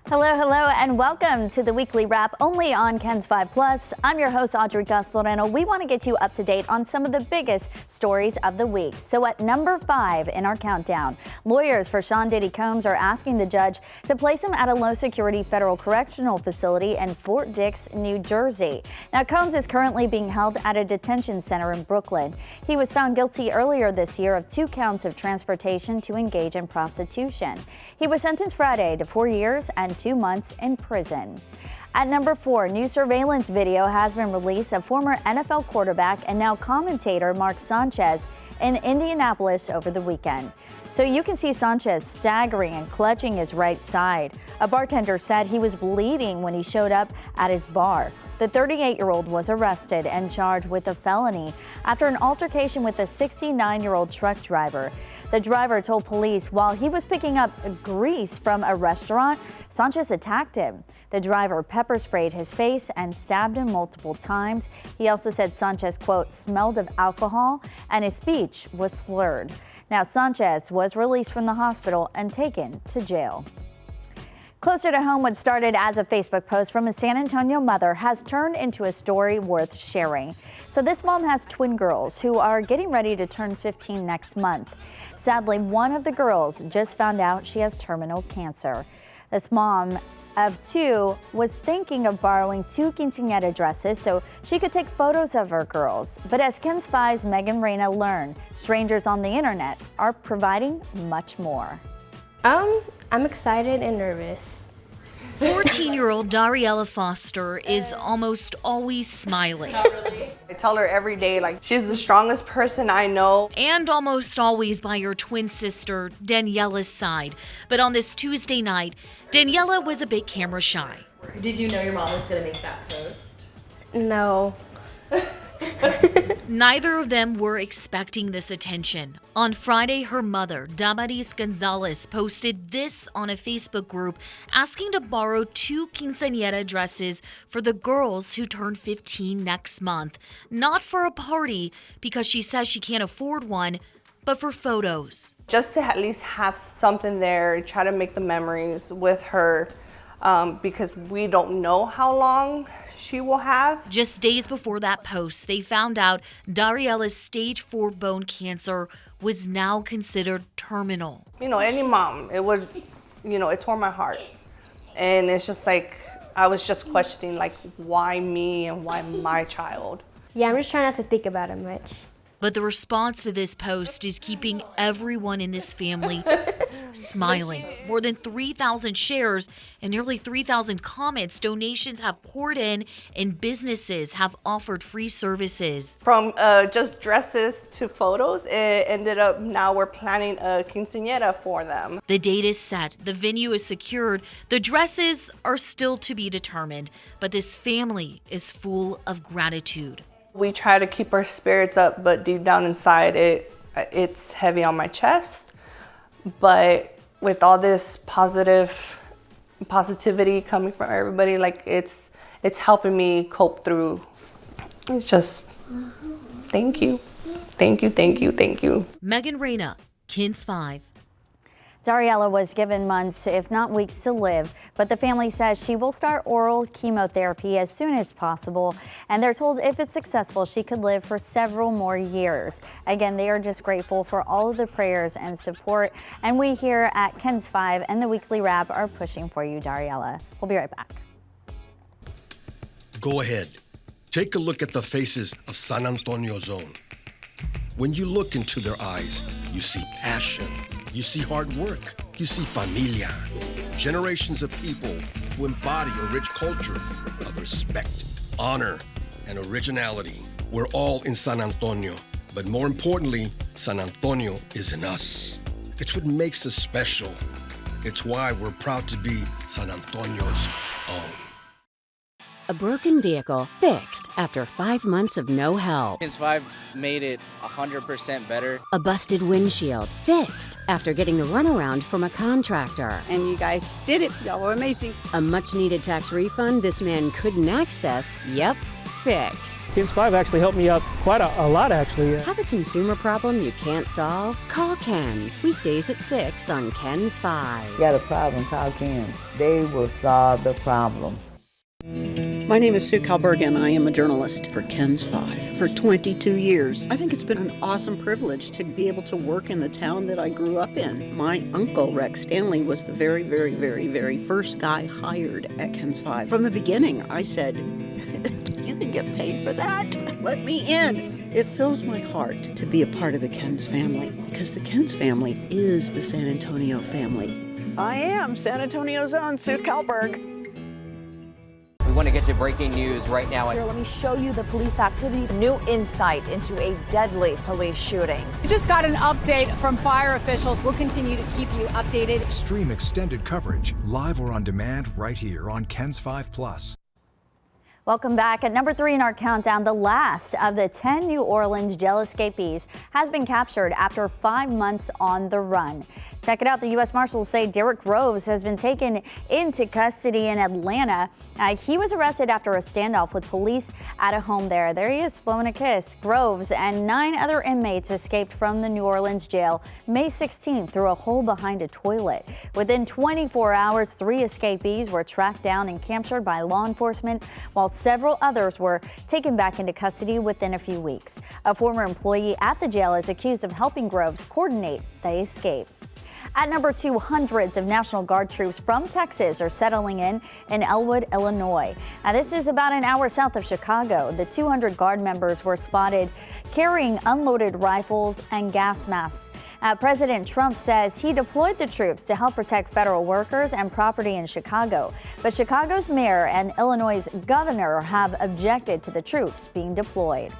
Hello, and welcome to the weekly wrap only on KENS 5 Plus. I'm your host, Audrey Castellano. We want to get you up to date on some of the biggest stories of the week. So at number 5 in our countdown, lawyers for Sean Diddy Combs are asking the judge to place him at a low-security federal correctional facility in Fort Dix, New Jersey. Now, Combs is currently being held at a detention center in Brooklyn. He was found guilty earlier this year of 2 counts of transportation to engage in prostitution. He was sentenced Friday to 4 years and 2 months in prison. At number 4, new surveillance video has been released of former NFL quarterback and now commentator Mark Sanchez in Indianapolis over the weekend. So you can see Sanchez staggering and clutching his right side. A bartender said he was bleeding when he showed up at his bar. The 38-year-old was arrested and charged with a felony after an altercation with a 69-year-old truck driver. The driver told police while he was picking up grease from a restaurant, Sanchez attacked him. The driver pepper sprayed his face and stabbed him multiple times. He also said Sanchez, quote, smelled of alcohol and his speech was slurred. Now, Sanchez was released from the hospital and taken to jail. Closer to home, what started as a Facebook post from a San Antonio mother has turned into a story worth sharing. So this mom has twin girls who are getting ready to turn 15 next month. Sadly, one of the girls just found out she has terminal cancer. This mom of 2 was thinking of borrowing 2 quinceañera dresses so she could take photos of her girls. But as KENS 5's Megan Reyna learned, strangers on the internet are providing much more. I'm excited and nervous. 14-year-old Dariella Foster is almost always smiling. Not really. I tell her every day, like, she's the strongest person I know. And almost always by her twin sister, Daniella's side. But on this Tuesday night, Daniela was a bit camera shy. Did you know your mom was going to make that post? No. Neither of them were expecting this attention. On Friday, her mother, Damaris Gonzalez, posted this on a Facebook group asking to borrow 2 quinceañera dresses for the girls who turn 15 next month. Not for a party, because she says she can't afford one, but for photos. Just to at least have something there, try to make the memories with her, because we don't know how long she will have. Just days before that post, they found out Dariella's stage 4 bone cancer was now considered terminal. You know, any mom, it would, it tore my heart. And it's just like, I was just questioning, like, why me and why my child? Yeah, I'm just trying not to think about it much. But the response to this post is keeping everyone in this family smiling. More than 3,000 shares and nearly 3,000 comments. Donations have poured in, and businesses have offered free services. From just dresses to photos, it ended up now we're planning a quinceañera for them. The date is set. The venue is secured. The dresses are still to be determined. But this family is full of gratitude. We try to keep our spirits up, but deep down inside, it's heavy on my chest. But with all this positivity coming from everybody, like it's helping me cope through. It's just, thank you. Megan Reyna, KENS 5. Dariella was given months, if not weeks, to live, but the family says she will start oral chemotherapy as soon as possible, and they're told if it's successful, she could live for several more years. Again, they are just grateful for all of the prayers and support, and we here at KENS 5 and the Weekly Wrap are pushing for you, Dariella. We'll be right back. Go ahead. Take a look at the faces of San Antonio Zone. When you look into their eyes, you see passion. You see hard work. You see familia. Generations of people who embody a rich culture of respect, honor, and originality. We're all in San Antonio, but more importantly, San Antonio is in us. It's what makes us special. It's why we're proud to be San Antonio's own. A broken vehicle fixed after 5 months of no help. KENS 5 made it 100% better. A busted windshield fixed after getting the runaround from a contractor. And you guys did it. Y'all were amazing. A much-needed tax refund this man couldn't access, fixed. Kens 5 actually helped me out quite a lot, actually. Have a consumer problem you can't solve? Call Kens. Weekdays at 6 on Kens 5. Got a problem, call Kens. They will solve the problem. My name is Sue Kalberg, and I am a journalist for Kens 5 for 22 years. I think it's been an awesome privilege to be able to work in the town that I grew up in. My uncle, Rex Stanley, was the very, very, very, very first guy hired at Kens 5. From the beginning, I said, you can get paid for that? Let me in. It fills my heart to be a part of the Kens family, because the Kens family is the San Antonio family. I am San Antonio's own Sue Kalberg. We want to get you breaking news right now. Here, let me show you the police activity. New insight into a deadly police shooting. We just got an update from fire officials. We'll continue to keep you updated. Stream extended coverage, live or on demand, right here on Kens 5 Plus. Welcome back. At number 3 in our countdown, the last of the 10 New Orleans jail escapees has been captured after 5 months on the run. Check it out. The U.S. Marshals say Derek Groves has been taken into custody in Atlanta. He was arrested after a standoff with police at a home there. There he is, blowing a kiss. Groves and 9 other inmates escaped from the New Orleans jail May 16th through a hole behind a toilet. Within 24 hours, 3 escapees were tracked down and captured by law enforcement, while several others were taken back into custody within a few weeks. A former employee at the jail is accused of helping Groves coordinate the escape. At number 2, hundreds of National Guard troops from Texas are settling in Elwood, Illinois. Now, this is about an hour south of Chicago. The 200 Guard members were spotted carrying unloaded rifles and gas masks. President Trump says he deployed the troops to help protect federal workers and property in Chicago. But Chicago's mayor and Illinois' governor have objected to the troops being deployed.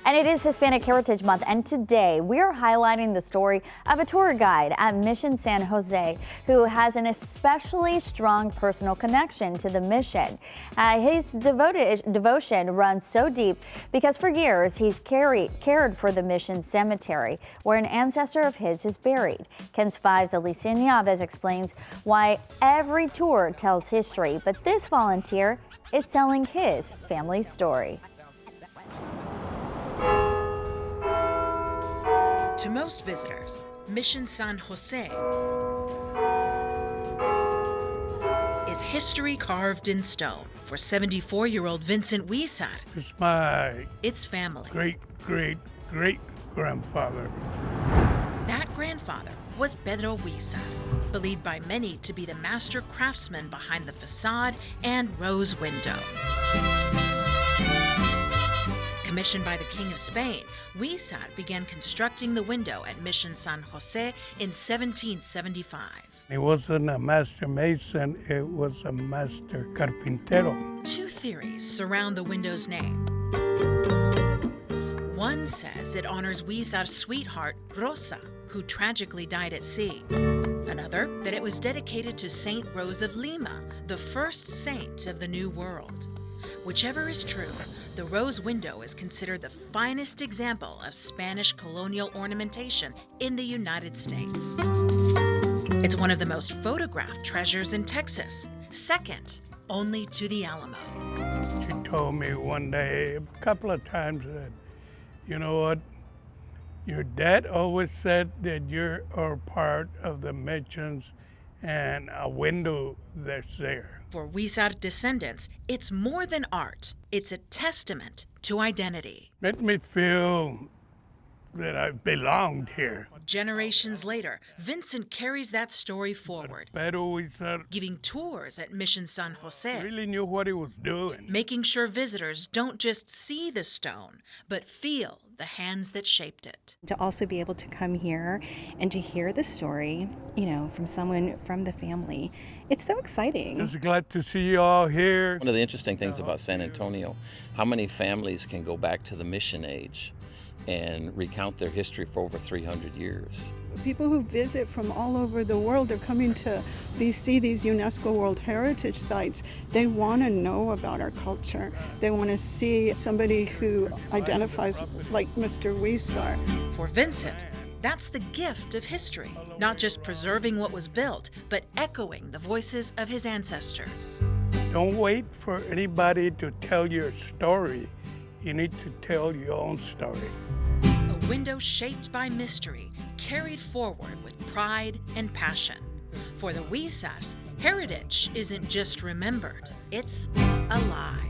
And it is Hispanic Heritage Month, and today we are highlighting the story of a tour guide at Mission San Jose who has an especially strong personal connection to the mission. His devotion runs so deep because for years he's cared for the mission cemetery where an ancestor of his is buried. Kens 5's Alicia Nieves explains why every tour tells history, but this volunteer is telling his family story. To most visitors, Mission San Jose is history carved in stone. For 74-year-old Vincent Huizar, it's family. Great-great-great-grandfather. That grandfather was Pedro Huizar, believed by many to be the master craftsman behind the facade and rose window. Commissioned by the King of Spain, Huizar began constructing the window at Mission San Jose in 1775. It wasn't a master mason, it was a master carpintero. 2 theories surround the window's name. One says it honors Huizar's sweetheart, Rosa, who tragically died at sea. Another, that it was dedicated to Saint Rose of Lima, the first saint of the New World. Whichever is true, the rose window is considered the finest example of Spanish colonial ornamentation in the United States. It's one of the most photographed treasures in Texas, second only to the Alamo. She told me one day, a couple of times, that, you know what, your dad always said that you're a part of the missions and a window that's there. For Huizar descendants, it's more than art. It's a testament to identity. Made me feel that I belonged here. Generations later, Vincent carries that story forward, giving tours at Mission San Jose. Really knew what he was doing. Making sure visitors don't just see the stone, but feel the hands that shaped it. To also be able to come here and to hear the story, from someone from the family, it's so exciting. Just glad to see you all here. One of the interesting things about San Antonio, how many families can go back to the mission age and recount their history for over 300 years. People who visit from all over the world are coming to see these UNESCO World Heritage Sites. They want to know about our culture. They want to see somebody who identifies like Mr. Huizar. For Vincent, That's the gift of history, not just preserving what was built, but echoing the voices of his ancestors. Don't wait for anybody to tell your story. You need to tell your own story. A window shaped by mystery, carried forward with pride and passion. For the Huizas, heritage isn't just remembered, it's alive.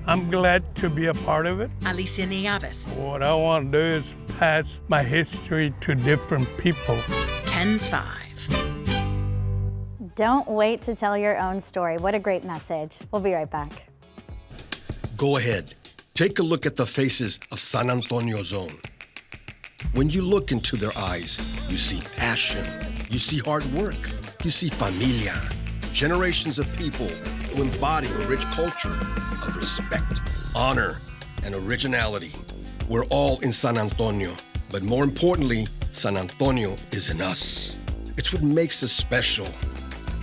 I'm glad to be a part of it. Alicia Nieves. What I want to do is pass my history to different people. KENS 5. Don't wait to tell your own story. What a great message. We'll be right back. Go ahead. Take a look at the faces of San Antonio Zone. When you look into their eyes, you see passion, you see hard work, you see familia. Generations of people who embody a rich culture of respect, honor, and originality. We're all in San Antonio, but more importantly, San Antonio is in us. It's what makes us special.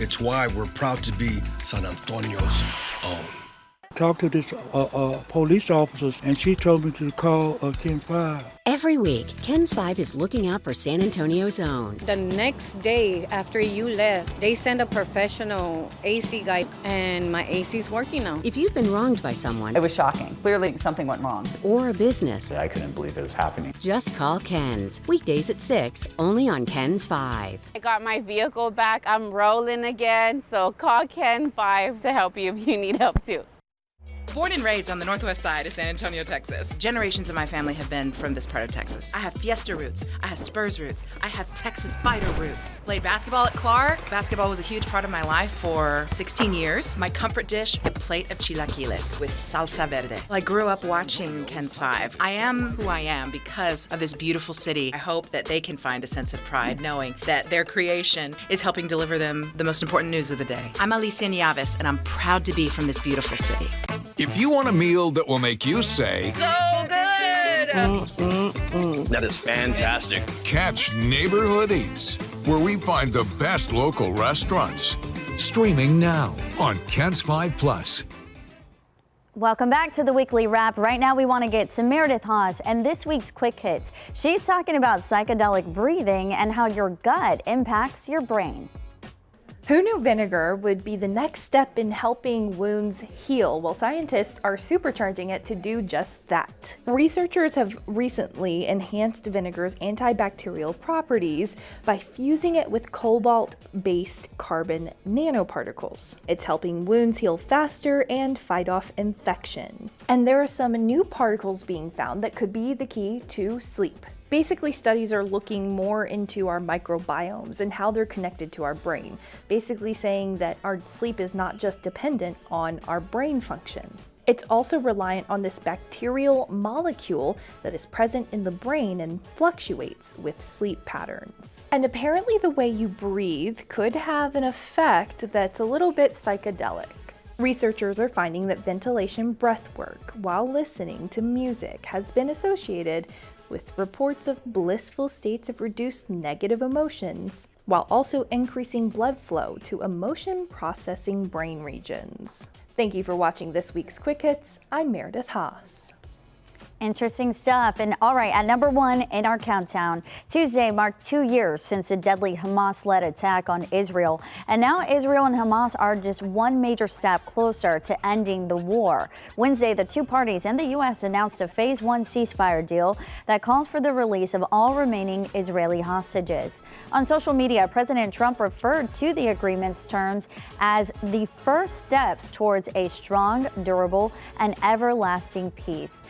It's why we're proud to be San Antonio's own. Talked to this police officer, and she told me to call KENS 5. Every week, KENS 5 is looking out for San Antonio's own. The next day after you left, they sent a professional AC guy, and my AC's working now. If you've been wronged by someone, It was shocking. Clearly, something went wrong. or a business, I couldn't believe it was happening. just call KENS. Weekdays at 6, only on KENS 5. I got my vehicle back. I'm rolling again, so call KENS 5 to help you if you need help too. Born and raised on the northwest side of San Antonio, Texas. Generations of my family have been from this part of Texas. I have Fiesta roots, I have Spurs roots, I have Texas Fighter roots. Played basketball at Clark. Basketball was a huge part of my life for 16 years. My comfort dish, a plate of chilaquiles with salsa verde. I grew up watching KENS 5. I am who I am because of this beautiful city. I hope that they can find a sense of pride knowing that their creation is helping deliver them the most important news of the day. I'm Alicia Nieves, and I'm proud to be from this beautiful city. If you want a meal that will make you say, So good! that is fantastic, catch Neighborhood Eats, where we find the best local restaurants. Streaming now on KENS 5 Plus. Welcome back to the Weekly Wrap. Right now we want to get to Meredith Haas and this week's Quick Hits. She's talking about psychedelic breathing and how your gut impacts your brain. Who knew vinegar would be the next step in helping wounds heal? Well, scientists are supercharging it to do just that. Researchers have recently enhanced vinegar's antibacterial properties by fusing it with cobalt-based carbon nanoparticles. It's helping wounds heal faster and fight off infection. And there are some new particles being found that could be the key to sleep. Basically, studies are looking more into our microbiomes and how they're connected to our brain, basically saying that our sleep is not just dependent on our brain function. It's also reliant on this bacterial molecule that is present in the brain and fluctuates with sleep patterns. And apparently the way you breathe could have an effect that's a little bit psychedelic. Researchers are finding that ventilation breath work while listening to music has been associated with reports of blissful states of reduced negative emotions, while also increasing blood flow to emotion processing brain regions. Thank you for watching this week's Quick Hits. I'm Meredith Haas. Interesting stuff. And all right, at number 1 in our countdown, Tuesday marked 2 years since a deadly Hamas-led attack on Israel. And now Israel and Hamas are just one major step closer to ending the war. Wednesday, the two parties and the U.S. announced a Phase 1 ceasefire deal that calls for the release of all remaining Israeli hostages. On social media, President Trump referred to the agreement's terms as the first steps towards a strong, durable, and everlasting peace.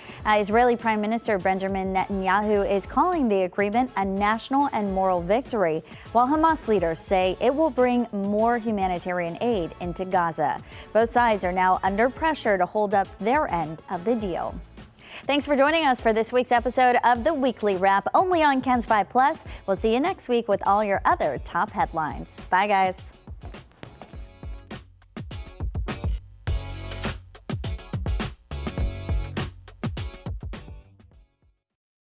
Israeli Prime Minister Benjamin Netanyahu is calling the agreement a national and moral victory, while Hamas leaders say it will bring more humanitarian aid into Gaza. Both sides are now under pressure to hold up their end of the deal. Thanks for joining us for this week's episode of the Weekly Wrap, only on KENS 5 Plus. We'll see you next week with all your other top headlines. Bye, guys.